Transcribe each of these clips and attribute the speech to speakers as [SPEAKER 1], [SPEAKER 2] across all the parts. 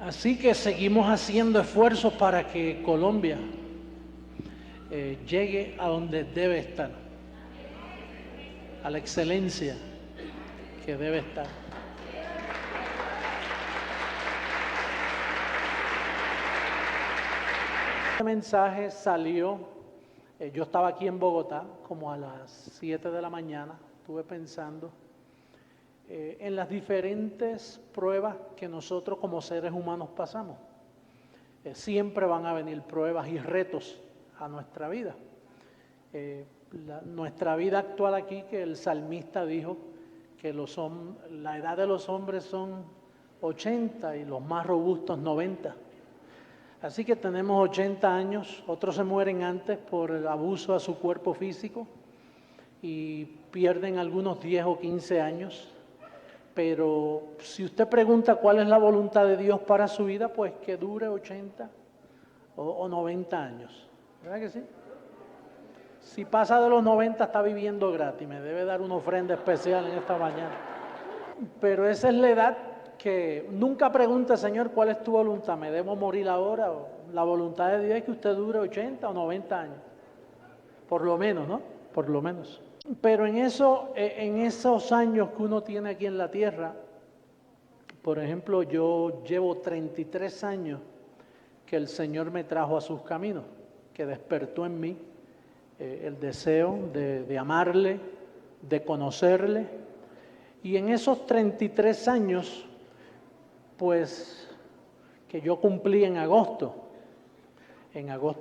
[SPEAKER 1] Así que seguimos haciendo esfuerzos para que Colombia llegue a donde debe estar, a la excelencia que debe estar. Este mensaje salió, yo estaba aquí en Bogotá como a las 7 de la mañana, estuve pensando en las diferentes pruebas que nosotros como seres humanos pasamos. Siempre van a venir pruebas y retos a nuestra vida. Nuestra vida actual aquí, que el salmista dijo que la edad de los hombres son 80 y los más robustos 90. Así que tenemos 80 años, otros se mueren antes por el abuso a su cuerpo físico y pierden algunos 10 o 15 años. Pero si usted pregunta cuál es la voluntad de Dios para su vida, pues que dure 80 o 90 años. ¿Verdad que sí? Si pasa de los 90 está viviendo gratis, me debe dar una ofrenda especial en esta mañana. Pero esa es la edad que nunca pregunte, Señor, ¿cuál es tu voluntad? ¿Me debo morir ahora? O la voluntad de Dios es que usted dure 80 o 90 años. Por lo menos, ¿no? Por lo menos. Pero en esos años que uno tiene aquí en la tierra, por ejemplo, yo llevo 33 años que el Señor me trajo a sus caminos, que despertó en mí el deseo de amarle, de conocerle. Y en esos 33 años, pues, que yo cumplí en agosto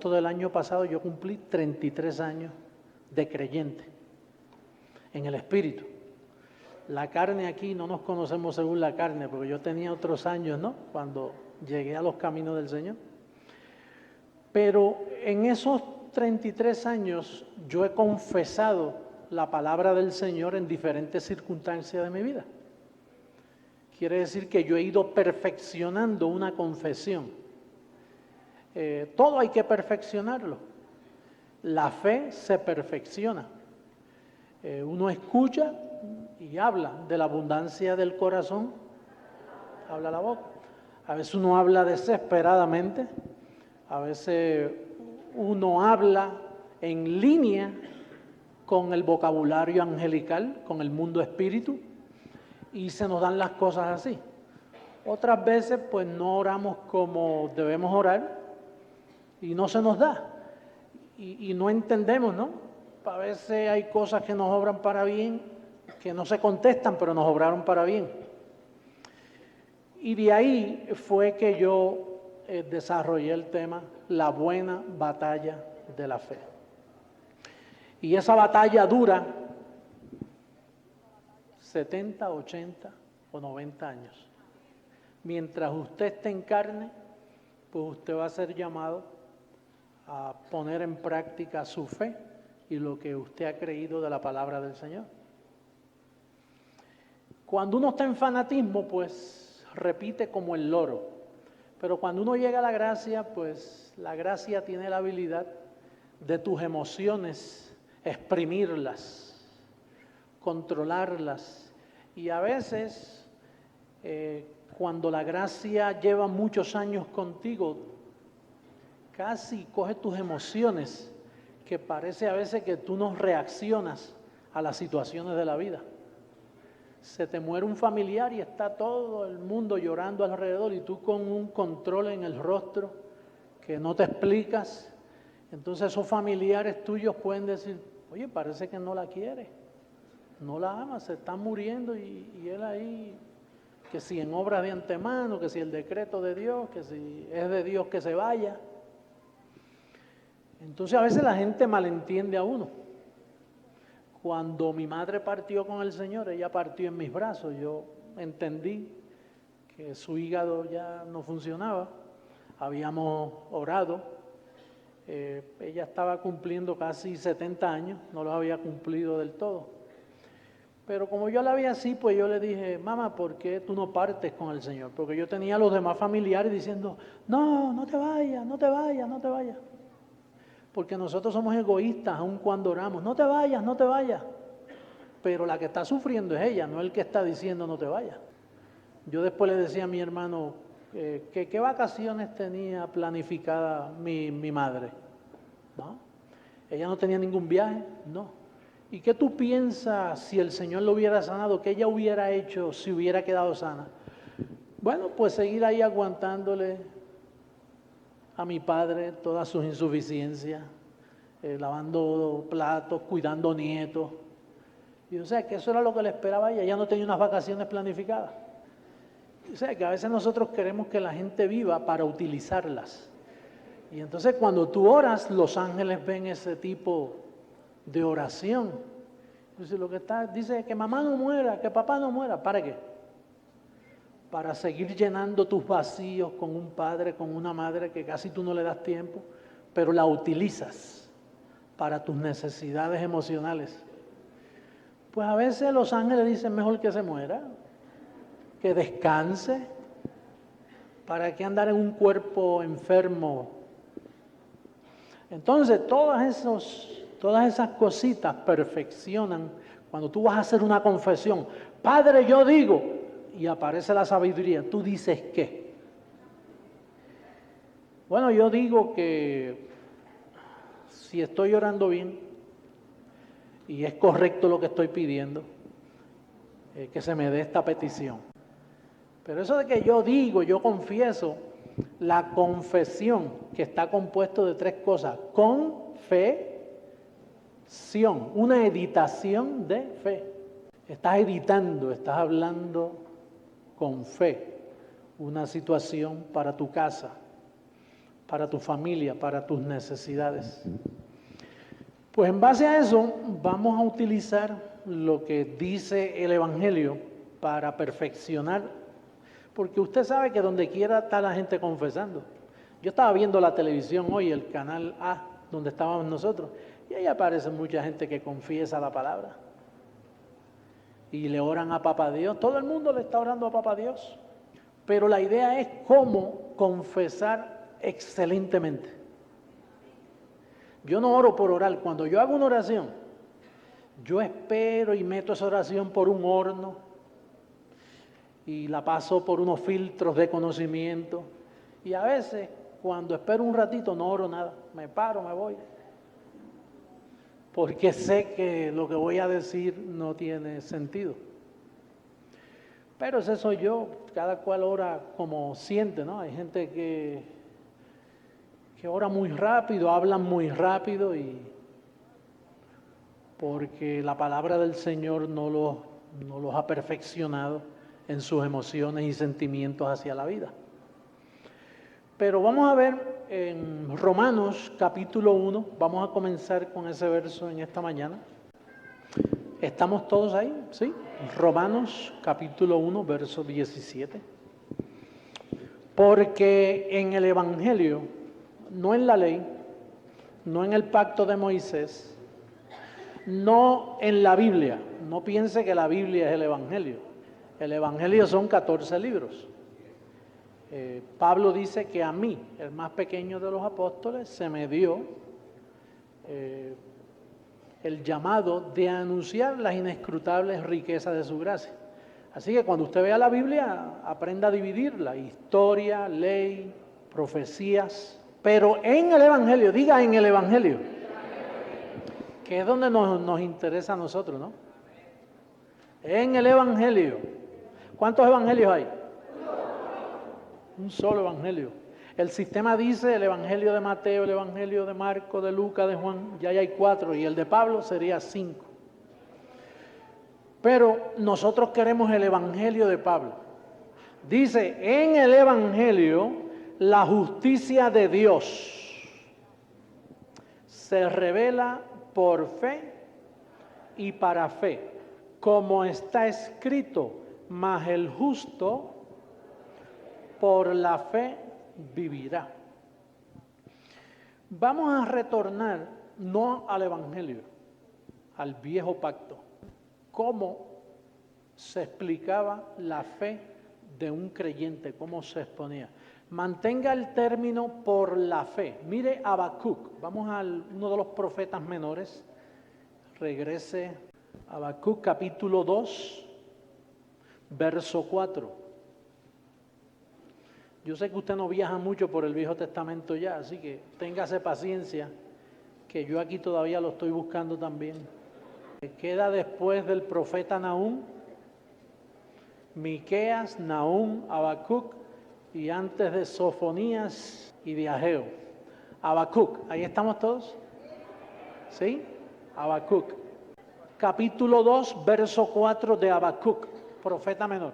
[SPEAKER 1] del año pasado, yo cumplí 33 años de creyente en el Espíritu. La carne aquí no nos conocemos según la carne, porque yo tenía otros años, ¿no? Cuando llegué a los caminos del Señor. Pero en esos 33 años yo he confesado la palabra del Señor en diferentes circunstancias de mi vida. Quiere decir que yo he ido perfeccionando una confesión. Todo hay que perfeccionarlo. La fe se perfecciona. Uno escucha y habla de la abundancia del corazón, habla la boca. A veces uno habla desesperadamente, a veces uno habla en línea con el vocabulario angelical, con el mundo espíritu, y se nos dan las cosas así. Otras veces pues no oramos como debemos orar y no se nos da, y no entendemos, ¿no? A veces hay cosas que nos obran para bien, que no se contestan, pero nos obraron para bien. Y de ahí fue que yo desarrollé el tema, la buena batalla de la fe. Y esa batalla dura 70, 80 o 90 años. Mientras usted esté en carne, pues usted va a ser llamado a poner en práctica su fe y lo que usted ha creído de la palabra del Señor. Cuando uno está en fanatismo, pues repite como el loro. Pero cuando uno llega a la gracia, pues la gracia tiene la habilidad de tus emociones exprimirlas, controlarlas. Y a veces, cuando la gracia lleva muchos años contigo, casi coge tus emociones, que parece a veces que tú no reaccionas a las situaciones de la vida. Se te muere un familiar y está todo el mundo llorando alrededor y tú con un control en el rostro que no te explicas. Entonces esos familiares tuyos pueden decir, oye, parece que no la quiere, no la ama, se está muriendo y él ahí, que si en obras de antemano, que si el decreto de Dios, que si es de Dios que se vaya. Entonces a veces la gente malentiende a uno. Cuando mi madre partió con el Señor, ella partió en mis brazos. Yo entendí que su hígado ya no funcionaba. Habíamos orado. Ella estaba cumpliendo casi 70 años, no los había cumplido del todo. Pero como yo la vi así, pues yo le dije, mamá, ¿por qué tú no partes con el Señor? Porque yo tenía a los demás familiares diciendo, no, no te vayas, no te vayas, no te vayas. Porque nosotros somos egoístas aun cuando oramos, no te vayas, no te vayas. Pero la que está sufriendo es ella, no el que está diciendo no te vayas. Yo después le decía a mi hermano, ¿Qué vacaciones tenía planificada mi madre? ¿No? Ella no tenía ningún viaje, no. ¿Y qué tú piensas si el Señor lo hubiera sanado? ¿Qué ella hubiera hecho si hubiera quedado sana? Bueno, pues seguir ahí aguantándole a mi padre todas sus insuficiencias, lavando platos, cuidando nietos. Y o sea, que eso era lo que le esperaba a ella. Ella no tenía unas vacaciones planificadas. O sea, que a veces nosotros queremos que la gente viva para utilizarlas. Y entonces cuando tú oras, los ángeles ven ese tipo de oración. Entonces lo que está, dice que mamá no muera, que papá no muera. ¿Para qué? Para seguir llenando tus vacíos con un padre, con una madre que casi tú no le das tiempo, pero la utilizas para tus necesidades emocionales. Pues a veces los ángeles dicen mejor que se muera, que descanse. ¿Para qué andar en un cuerpo enfermo? Entonces todas esas cositas perfeccionan cuando tú vas a hacer una confesión. Padre, yo digo, y aparece la sabiduría, ¿tú dices qué? Bueno, yo digo que si estoy orando bien y es correcto lo que estoy pidiendo, que se me dé esta petición. Pero eso de que yo digo, yo confieso, la confesión, que está compuesto de tres cosas: confesión, una editación de fe. Estás editando, estás hablando con fe, una situación para tu casa, para tu familia, para tus necesidades. Pues en base a eso vamos a utilizar lo que dice el Evangelio para perfeccionar, porque usted sabe que donde quiera está la gente confesando. Yo estaba viendo la televisión hoy, el canal A, donde estábamos nosotros, y ahí aparece mucha gente que confiesa la palabra. Y le oran a Papá Dios, todo el mundo le está orando a Papá Dios. Pero la idea es cómo confesar excelentemente. Yo no oro por orar. Cuando yo hago una oración, yo espero y meto esa oración por un horno y la paso por unos filtros de conocimiento. Y a veces, cuando espero un ratito, no oro nada. Me paro, me voy. Porque sé que lo que voy a decir no tiene sentido. Pero ese soy yo, cada cual ora como siente, ¿no? Hay gente que ora muy rápido, hablan muy rápido, y porque la palabra del Señor no los ha perfeccionado en sus emociones y sentimientos hacia la vida. Pero vamos a ver en Romanos capítulo 1, vamos a comenzar con ese verso en esta mañana. ¿Estamos todos ahí? ¿Sí? Romanos capítulo 1, verso 17. Porque en el Evangelio, no en la ley, no en el pacto de Moisés, no en la Biblia, no piense que la Biblia es el Evangelio. El Evangelio son 14 libros. Pablo dice que a mí, el más pequeño de los apóstoles, se me dio el llamado de anunciar las inescrutables riquezas de su gracia. Así que cuando usted vea la Biblia, aprenda a dividirla: historia, ley, profecías. Pero en el Evangelio, diga en el Evangelio, que es donde nos interesa a nosotros, ¿no? En el Evangelio. ¿Cuántos evangelios hay? Un solo evangelio. El sistema dice el Evangelio de Mateo, el Evangelio de Marco, de Lucas, de Juan, ya hay 4, y el de Pablo sería 5. Pero nosotros queremos el Evangelio de Pablo. Dice, en el Evangelio, la justicia de Dios se revela por fe y para fe, como está escrito, mas el justo por la fe vivirá. Vamos a retornar no al Evangelio, al viejo pacto. ¿Cómo se explicaba la fe de un creyente? ¿Cómo se exponía? Mantenga el término por la fe. Mire Habacuc. Vamos a uno de los profetas menores. Regrese a Habacuc capítulo 2, verso 4. Yo sé que usted no viaja mucho por el Viejo Testamento ya, así que téngase paciencia, que yo aquí todavía lo estoy buscando también. Queda después del profeta Nahum, Miqueas, Nahum, Habacuc y antes de Sofonías y de Ageo. Habacuc, ¿ahí estamos todos? ¿Sí? Habacuc. Capítulo 2, verso 4 de Habacuc, profeta menor.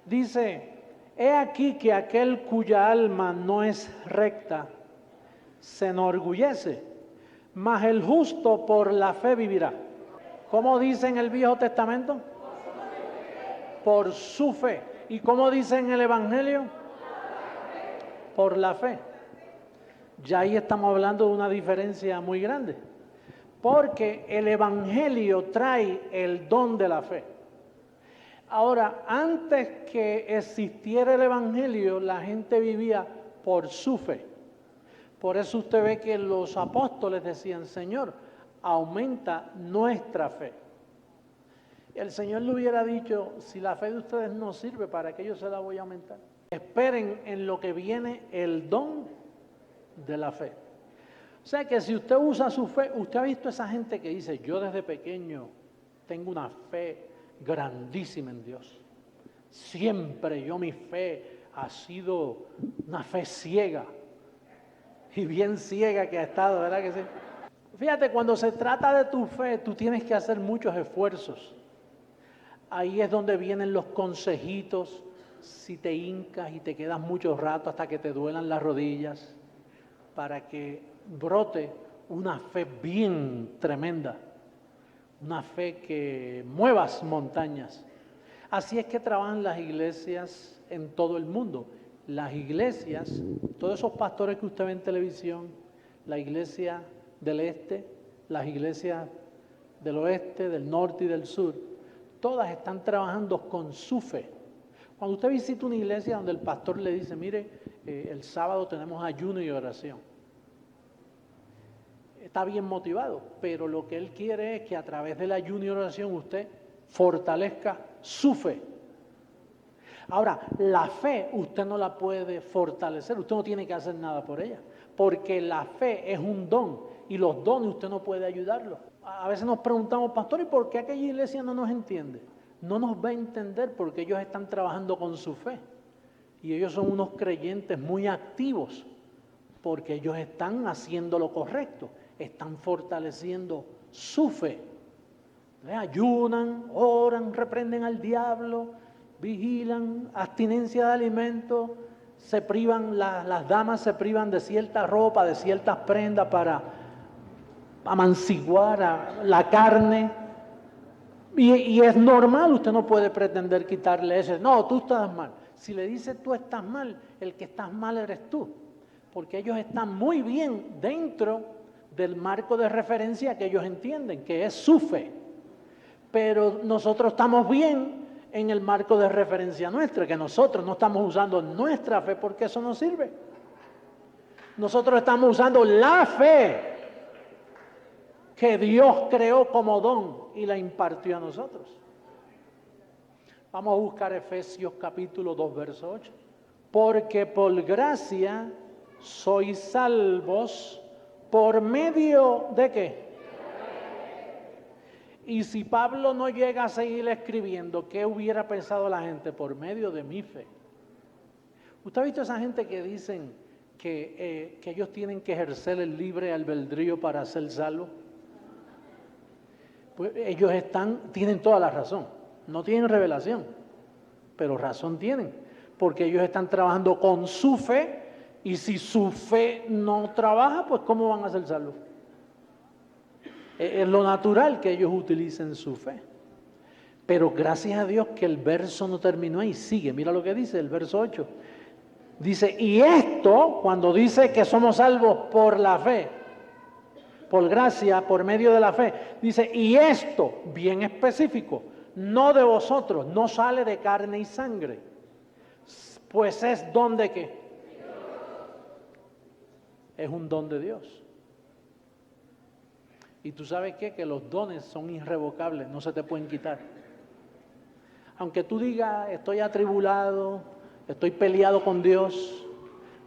[SPEAKER 1] Dice: he aquí que aquel cuya alma no es recta se enorgullece, mas el justo por la fe vivirá. ¿Cómo dice en el Viejo Testamento? Por su fe. ¿Y cómo dice en el Evangelio? Por la fe. Ya ahí estamos hablando de una diferencia muy grande, porque el Evangelio trae el don de la fe. Ahora, antes que existiera el Evangelio, la gente vivía por su fe. Por eso usted ve que los apóstoles decían: Señor, aumenta nuestra fe. El Señor le hubiera dicho: si la fe de ustedes no sirve, ¿para qué yo se la voy a aumentar? Esperen en lo que viene el don de la fe. O sea que si usted usa su fe, usted ha visto esa gente que dice: yo desde pequeño tengo una fe grandísima en Dios. Siempre mi fe ha sido una fe ciega, y bien ciega que ha estado, ¿verdad que sí? Fíjate, cuando se trata de tu fe, tú tienes que hacer muchos esfuerzos. Ahí es donde vienen los consejitos, si te hincas y te quedas mucho rato hasta que te duelan las rodillas, para que brote una fe bien tremenda. Una fe que muevas montañas. Así es que trabajan las iglesias en todo el mundo. Las iglesias, todos esos pastores que usted ve en televisión, la iglesia del este, las iglesias del oeste, del norte y del sur, todas están trabajando con su fe. Cuando usted visita una iglesia donde el pastor le dice: mire, el sábado tenemos ayuno y oración, está bien motivado, pero lo que él quiere es que a través del ayuno y oración usted fortalezca su fe. Ahora, la fe usted no la puede fortalecer, usted no tiene que hacer nada por ella, porque la fe es un don y los dones usted no puede ayudarlos. A veces nos preguntamos: pastor, ¿y por qué aquella iglesia no nos entiende? No nos va a entender porque ellos están trabajando con su fe y ellos son unos creyentes muy activos, porque ellos están haciendo lo correcto, están fortaleciendo su fe. Ayunan, oran, reprenden al diablo, vigilan, abstinencia de alimentos, se privan, las damas se privan de cierta ropa, de ciertas prendas para amanciguar la carne. Y es normal, usted no puede pretender quitarle eso. No, tú estás mal. Si le dice tú estás mal, el que estás mal eres tú, porque ellos están muy bien dentro del marco de referencia que ellos entienden, que es su fe. Pero nosotros estamos bien en el marco de referencia nuestro, que nosotros no estamos usando nuestra fe porque eso no sirve. Nosotros estamos usando la fe que Dios creó como don y la impartió a nosotros. Vamos a buscar Efesios capítulo 2, verso 8. Porque por gracia sois salvos por medio de ¿qué? Y si Pablo no llega a seguir escribiendo, ¿qué hubiera pensado la gente? Por medio de mi fe. ¿Usted ha visto a esa gente que dicen que ellos tienen que ejercer el libre albedrío para ser salvos? Pues ellos tienen toda la razón. No tienen revelación, pero razón tienen, porque ellos están trabajando con su fe, y si su fe no trabaja, pues ¿cómo van a ser salvos? Es lo natural que ellos utilicen su fe. Pero gracias a Dios que el verso no terminó ahí, sigue. Mira lo que dice el verso 8. Dice: y esto, cuando dice que somos salvos por la fe, por gracia, por medio de la fe, dice: y esto, bien específico, no de vosotros, no sale de carne y sangre, pues es don de ¿qué? Es un don de Dios. Y tú sabes ¿qué? Que los dones son irrevocables, no se te pueden quitar. Aunque tú digas: estoy atribulado, estoy peleado con Dios,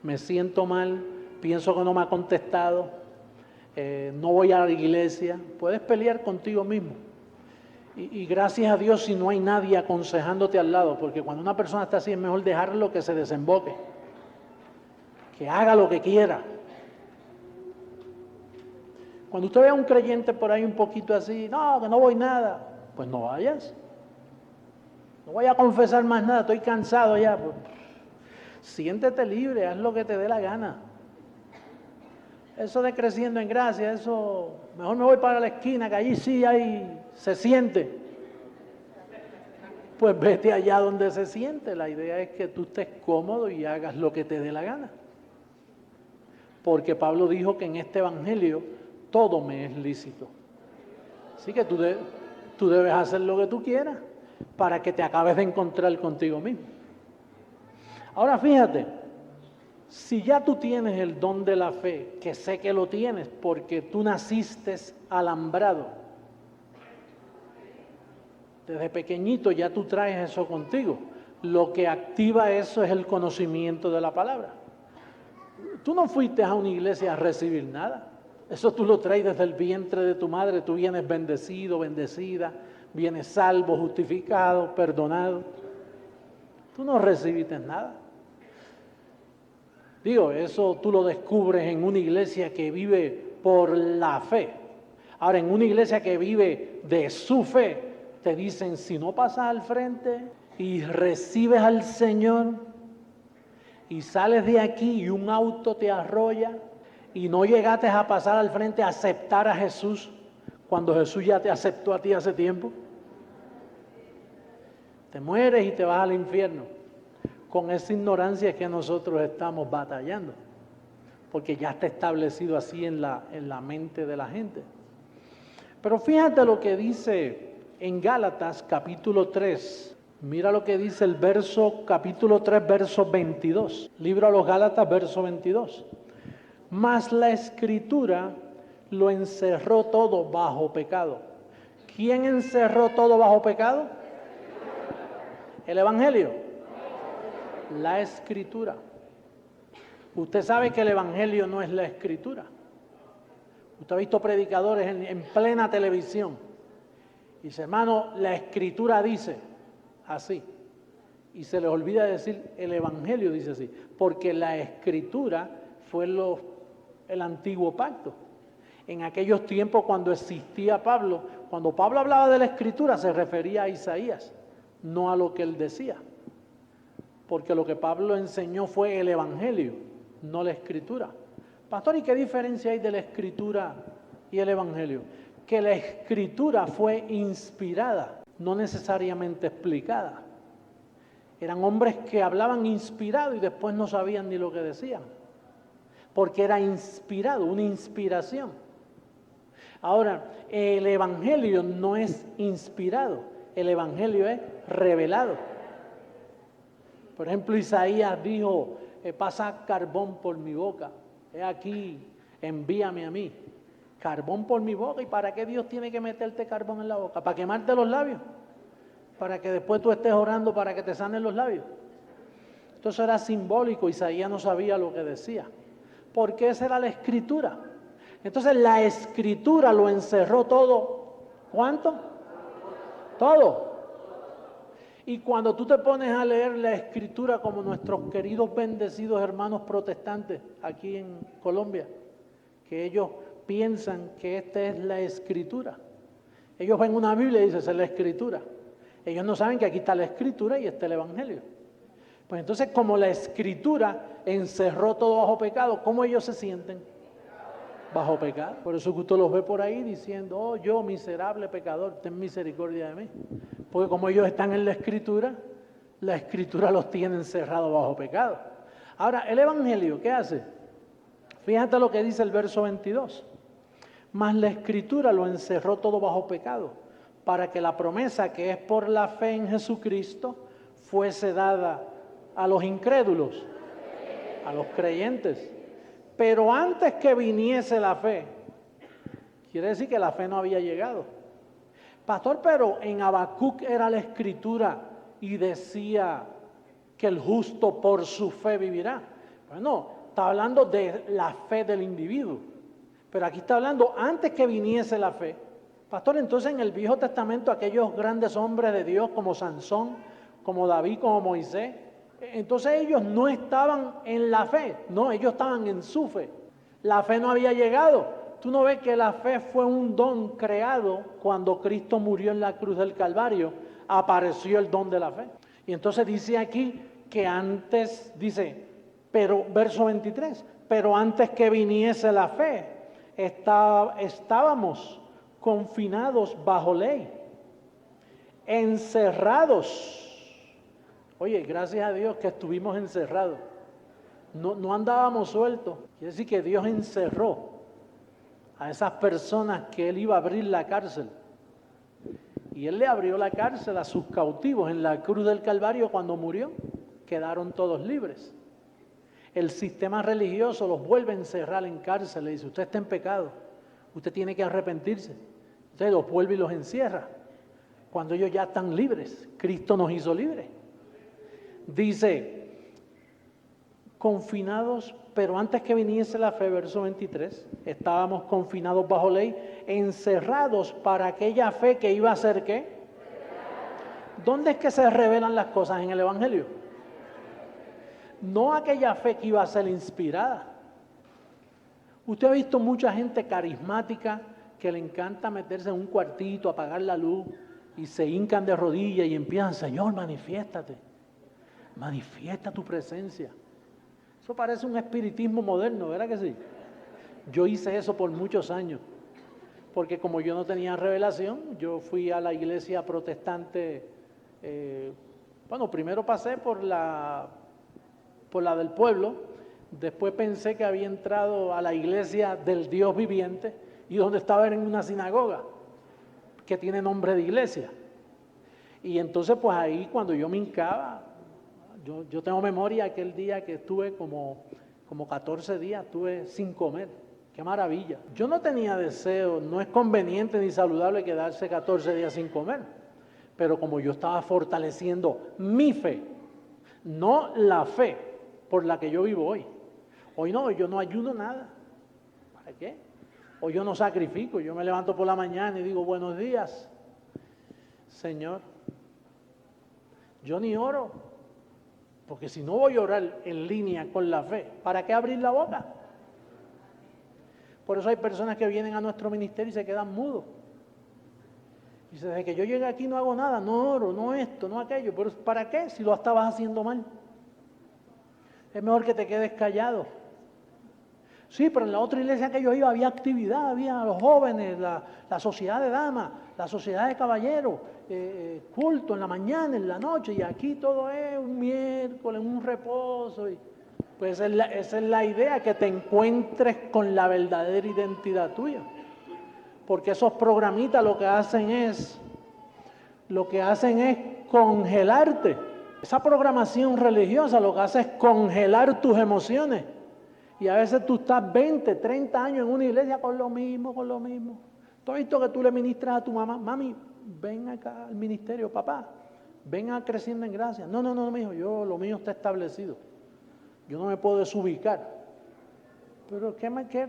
[SPEAKER 1] me siento mal, pienso que no me ha contestado, no voy a la iglesia. Puedes pelear contigo mismo. Y gracias a Dios si no hay nadie aconsejándote al lado, porque cuando una persona está así es mejor dejarlo que se desemboque, que haga lo que quiera. Cuando usted ve a un creyente por ahí un poquito así, no, que no voy nada, pues no vayas. No voy a confesar más nada, estoy cansado ya. Pues, siéntete libre, haz lo que te dé la gana. Eso de creciendo en gracia, eso, mejor me voy para la esquina, que allí sí ahí se siente. Pues vete allá donde se siente. La idea es que tú estés cómodo y hagas lo que te dé la gana. Porque Pablo dijo que en este evangelio todo me es lícito. Así que tú debes hacer lo que tú quieras para que te acabes de encontrar contigo mismo. Ahora fíjate, si ya tú tienes el don de la fe, que sé que lo tienes porque tú naciste alambrado, desde pequeñito ya tú traes eso contigo, lo que activa eso es el conocimiento de la palabra. Tú no fuiste a una iglesia a recibir nada, eso tú lo traes desde el vientre de tu madre, tú vienes bendecido, bendecida, vienes salvo, justificado, perdonado. Tú no recibiste nada. Digo, eso tú lo descubres en una iglesia que vive por la fe. Ahora, en una iglesia que vive de su fe, te dicen, si no pasas al frente y recibes al Señor y sales de aquí y un auto te arrolla y no llegaste a pasar al frente a aceptar a Jesús cuando Jesús ya te aceptó a ti hace tiempo, te mueres y te vas al infierno. Con esa ignorancia es que nosotros estamos batallando, porque ya está establecido así en la mente de la gente. Pero fíjate lo que dice en Gálatas capítulo 3, mira lo que dice el capítulo 3, verso 22, libro a los Gálatas, verso 22. Mas la Escritura lo encerró todo bajo pecado. ¿Quién encerró todo bajo pecado? El Evangelio. La Escritura. Usted sabe que el Evangelio no es la Escritura. Usted ha visto predicadores en plena televisión. Y dice, hermano, la Escritura dice así. Y se les olvida decir, el Evangelio dice así. Porque la Escritura fue el antiguo pacto. En aquellos tiempos cuando existía Pablo, cuando Pablo hablaba de la Escritura se refería a Isaías, no a lo que él decía. Porque lo que Pablo enseñó fue el Evangelio, no la Escritura. Pastor, ¿y qué diferencia hay de la Escritura y el Evangelio? Que la Escritura fue inspirada, no necesariamente explicada. Eran hombres que hablaban inspirado y después no sabían ni lo que decían. Porque era inspirado, una inspiración. Ahora, el Evangelio no es inspirado, el Evangelio es revelado. Por ejemplo, Isaías dijo, pasa carbón por mi boca, he aquí, envíame a mí. Carbón por mi boca, ¿y para qué Dios tiene que meterte carbón en la boca? ¿Para quemarte los labios? Para que después tú estés orando para que te sanen los labios. Entonces era simbólico, Isaías no sabía lo que decía, porque esa era la Escritura. Entonces la Escritura lo encerró todo. ¿Cuánto? Todo. Y cuando tú te pones a leer la Escritura como nuestros queridos bendecidos hermanos protestantes aquí en Colombia, que ellos piensan que esta es la Escritura. Ellos ven una Biblia y dicen, esa es la Escritura. Ellos no saben que aquí está la Escritura y está el Evangelio. Pues entonces, como la Escritura encerró todo bajo pecado, ¿cómo ellos se sienten? Bajo pecado. Por eso que usted los ve por ahí diciendo, oh, yo miserable pecador, ten misericordia de mí. Porque como ellos están en la Escritura los tiene encerrados bajo pecado. Ahora, el Evangelio, ¿qué hace? Fíjate lo que dice el verso 22. Mas la Escritura lo encerró todo bajo pecado, para que la promesa que es por la fe en Jesucristo fuese dada a los incrédulos, a los creyentes. Pero antes que viniese la fe, quiere decir que la fe no había llegado. Pastor, pero en Habacuc era la Escritura y decía que el justo por su fe vivirá. Bueno, está hablando de la fe del individuo, pero aquí está hablando antes que viniese la fe. Pastor, entonces en el Viejo Testamento aquellos grandes hombres de Dios como Sansón, como David, como Moisés, entonces ellos no estaban en la fe, no, ellos estaban en su fe. La fe no había llegado. Tú no ves que la fe fue un don creado cuando Cristo murió en la cruz del Calvario, apareció el don de la fe. Y entonces dice aquí que antes, dice, pero verso 23, pero antes que viniese la fe, estábamos confinados bajo ley, encerrados. Oye, gracias a Dios que estuvimos encerrados. No andábamos sueltos. Quiere decir que Dios encerró a esas personas que Él iba a abrir la cárcel. Y Él le abrió la cárcel a sus cautivos en la cruz del Calvario cuando murió. Quedaron todos libres. El sistema religioso los vuelve a encerrar en cárcel. Le dice, usted está en pecado. Usted tiene que arrepentirse. Usted los vuelve y los encierra. Cuando ellos ya están libres. Cristo nos hizo libres. Dice, confinados, pero antes que viniese la fe, verso 23, estábamos confinados bajo ley, encerrados para aquella fe que iba a ser ¿qué? ¿Dónde es que se revelan las cosas en el Evangelio? No aquella fe que iba a ser inspirada. Usted ha visto mucha gente carismática que le encanta meterse en un cuartito, apagar la luz y se hincan de rodillas y empiezan, Señor, manifiéstate, manifiesta tu presencia. Eso parece un espiritismo moderno, ¿verdad que sí? Yo hice eso por muchos años, porque como yo no tenía revelación, yo fui a la iglesia protestante, primero pasé por la del pueblo, después pensé que había entrado a la iglesia del Dios viviente, y donde estaba era en una sinagoga, que tiene nombre de iglesia. Y entonces pues ahí cuando yo me hincaba, yo tengo memoria aquel día que estuve como 14 días, estuve sin comer. ¡Qué maravilla! Yo no tenía deseo, no es conveniente ni saludable quedarse 14 días sin comer. Pero como yo estaba fortaleciendo mi fe, no la fe por la que yo vivo hoy. Hoy no, yo no ayuno nada. ¿Para qué? Hoy yo no sacrifico, yo me levanto por la mañana y digo, buenos días, Señor. Yo ni oro. Porque si no voy a orar en línea con la fe, ¿para qué abrir la boca? Por eso hay personas que vienen a nuestro ministerio y se quedan mudos. Y dice, desde que yo llegué aquí no hago nada, no oro, no esto, no aquello. Pero ¿para qué? Si lo estabas haciendo mal. Es mejor que te quedes callado. Sí, pero en la otra iglesia que yo iba había actividad, había los jóvenes, la sociedad de damas, la sociedad de caballeros, culto en la mañana, en la noche, y aquí todo es un miércoles, un reposo. Pues esa es la idea, que te encuentres con la verdadera identidad tuya. Porque esos programitas lo que hacen es congelarte. Esa programación religiosa lo que hace es congelar tus emociones. Y a veces tú estás 20, 30 años en una iglesia con lo mismo. ¿Tú has visto que tú le ministras a tu mamá? Mami, ven acá al ministerio, papá, ven a Creciendo en Gracia. No, mijo, lo mío está establecido. Yo no me puedo desubicar. Pero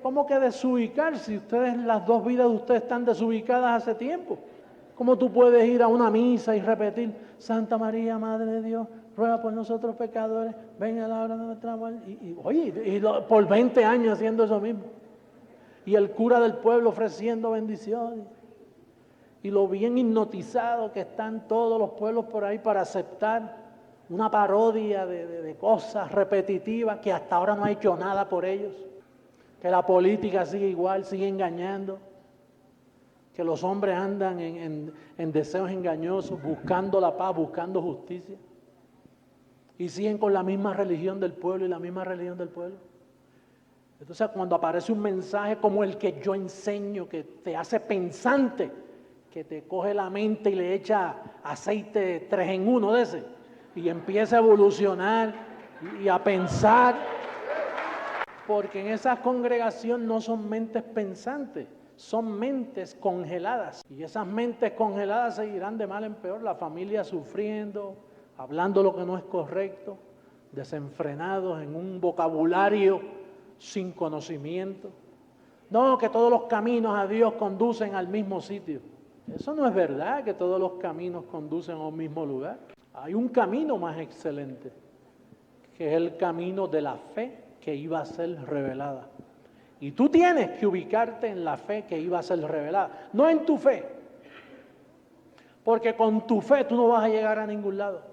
[SPEAKER 1] ¿cómo que desubicar si las dos vidas de ustedes están desubicadas hace tiempo? ¿Cómo tú puedes ir a una misa y repetir, Santa María, Madre de Dios, ruega por nosotros pecadores, venga a la hora de nuestra muerte? Por 20 años haciendo eso mismo. Y el cura del pueblo ofreciendo bendiciones. Y lo bien hipnotizado que están todos los pueblos por ahí para aceptar una parodia de cosas repetitivas que hasta ahora no ha hecho nada por ellos. Que la política sigue igual, sigue engañando. Que los hombres andan en deseos engañosos, buscando la paz, buscando justicia. Y siguen con la misma religión del pueblo y la misma religión del pueblo. Entonces cuando aparece un mensaje como el que yo enseño, que te hace pensante, que te coge la mente y le echa aceite 3 en 1 de ese, y empieza a evolucionar y a pensar, porque en esa congregación no son mentes pensantes, son mentes congeladas. Y esas mentes congeladas seguirán de mal en peor, la familia sufriendo, hablando lo que no es correcto, desenfrenados en un vocabulario sin conocimiento. No, que todos los caminos a Dios conducen al mismo sitio. Eso no es verdad, que todos los caminos conducen a un mismo lugar. Hay un camino más excelente, que es el camino de la fe que iba a ser revelada. Y tú tienes que ubicarte en la fe que iba a ser revelada, no en tu fe. Porque con tu fe tú no vas a llegar a ningún lado.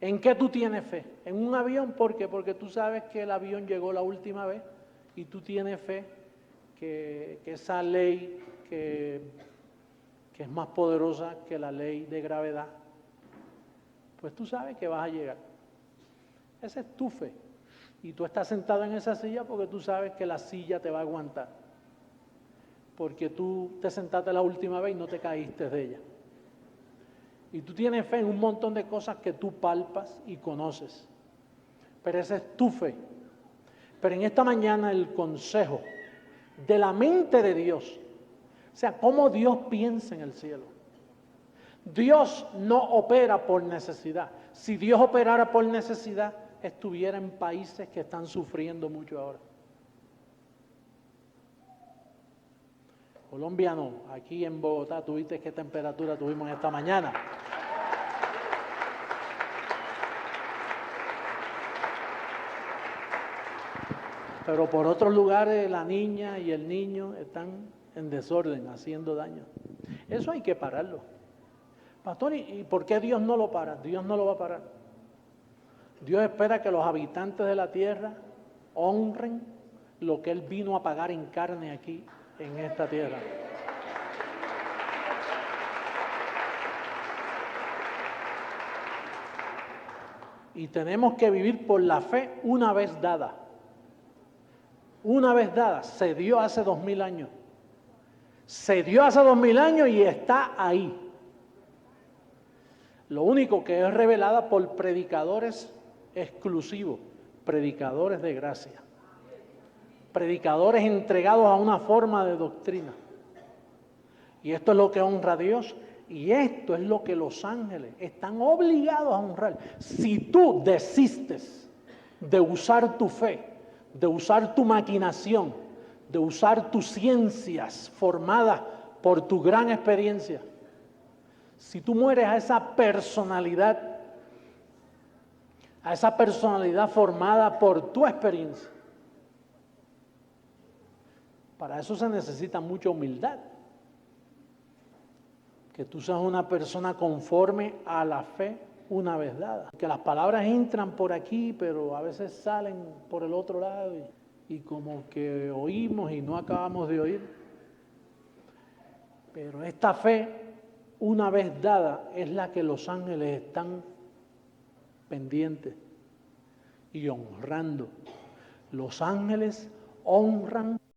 [SPEAKER 1] ¿En qué tú tienes fe? ¿En un avión? ¿Por qué? Porque tú sabes que el avión llegó la última vez y tú tienes fe que esa ley que es más poderosa que la ley de gravedad, pues tú sabes que vas a llegar. Esa es tu fe. Y tú estás sentado en esa silla porque tú sabes que la silla te va a aguantar. Porque tú te sentaste la última vez y no te caíste de ella. Y tú tienes fe en un montón de cosas que tú palpas y conoces. Pero esa es tu fe. Pero en esta mañana el consejo de la mente de Dios, o sea, cómo Dios piensa en el cielo. Dios no opera por necesidad. Si Dios operara por necesidad, estuviera en países que están sufriendo mucho ahora. Colombia no, aquí en Bogotá, ¿tuviste qué temperatura tuvimos esta mañana? Pero por otros lugares la niña y el niño están en desorden, haciendo daño. Eso hay que pararlo. Pastor, ¿y por qué Dios no lo para? Dios no lo va a parar. Dios espera que los habitantes de la tierra honren lo que Él vino a pagar en carne aquí, en esta tierra. Y tenemos que vivir por la fe una vez dada. Una vez dada, se dio hace 2000 años. Se dio hace 2000 años y está ahí. Lo único que es revelada por predicadores exclusivos, predicadores de gracia, predicadores entregados a una forma de doctrina. Y esto es lo que honra a Dios y esto es lo que los ángeles están obligados a honrar. Si tú desistes de usar tu fe, de usar tu maquinación, de usar tus ciencias formadas por tu gran experiencia, si tú mueres a esa personalidad formada por tu experiencia, para eso se necesita mucha humildad. Que tú seas una persona conforme a la fe una vez dada. Que las palabras entran por aquí, pero a veces salen por el otro lado y como que oímos y no acabamos de oír. Pero esta fe, una vez dada, es la que los ángeles están pendientes y honrando. Los ángeles honran